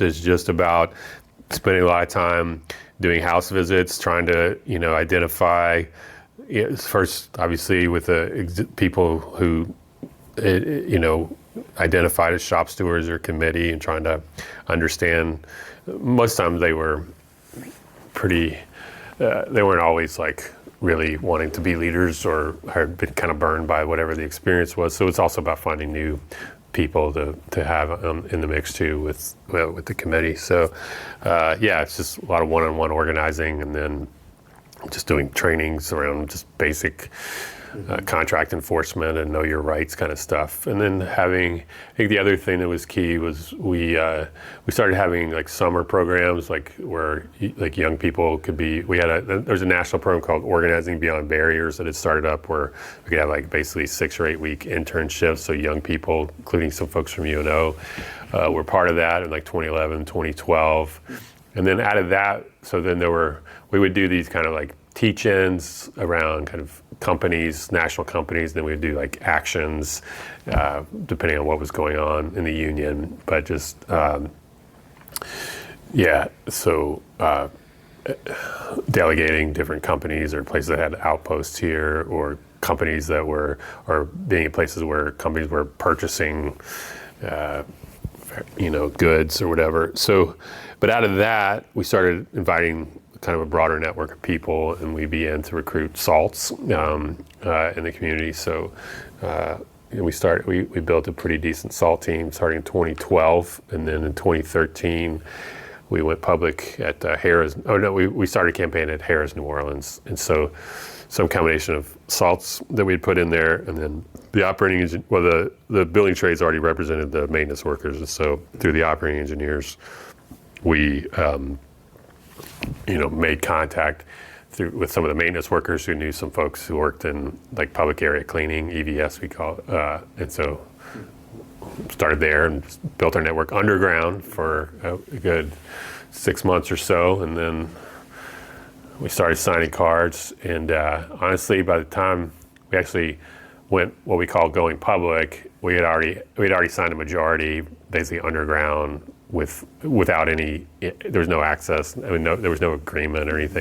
is just about spending a lot of time doing house visits, trying to, identify, first, obviously, with the people who, identified as shop stewards or committee, and trying to understand. Most times they were pretty, they weren't always like really wanting to be leaders or had been kind of burned by whatever the experience was. So it's also about finding new people to have in the mix too with the committee. So it's just a lot of one-on-one organizing, and then just doing trainings around just basic contract enforcement and know your rights kind of stuff. And then I think the other thing that was key was we started having like summer programs, like where like young people could be. There's a national program called Organizing Beyond Barriers that had started up, where we could have like basically 6 or 8 week internships. So young people, including some folks from UNO, were part of that in like 2011, 2012. And then out of that, so then we would do these kind of like teach-ins around kind of companies, national companies, then we'd do like actions, depending on what was going on in the union. But just, delegating different companies or places that had outposts here, or companies that or being in places where companies were purchasing, goods or whatever. So, but out of that, we started inviting kind of a broader network of people, and we began to recruit SALTs in the community. So we built a pretty decent SALT team starting in 2012, and then in 2013 we went public at Harrah's. We started a campaign at Harrah's New Orleans, and so some combination of SALTs that we'd put in there, and then the building trades already represented the maintenance workers, and so through the operating engineers, we made contact with some of the maintenance workers who knew some folks who worked in like public area cleaning, EVS we call it, and so started there and built our network underground for a good 6 months or so, and then we started signing cards. And honestly, by the time we actually went what we call going public, we'd already signed a majority, basically underground, without any. There was no access. There was no agreement or anything.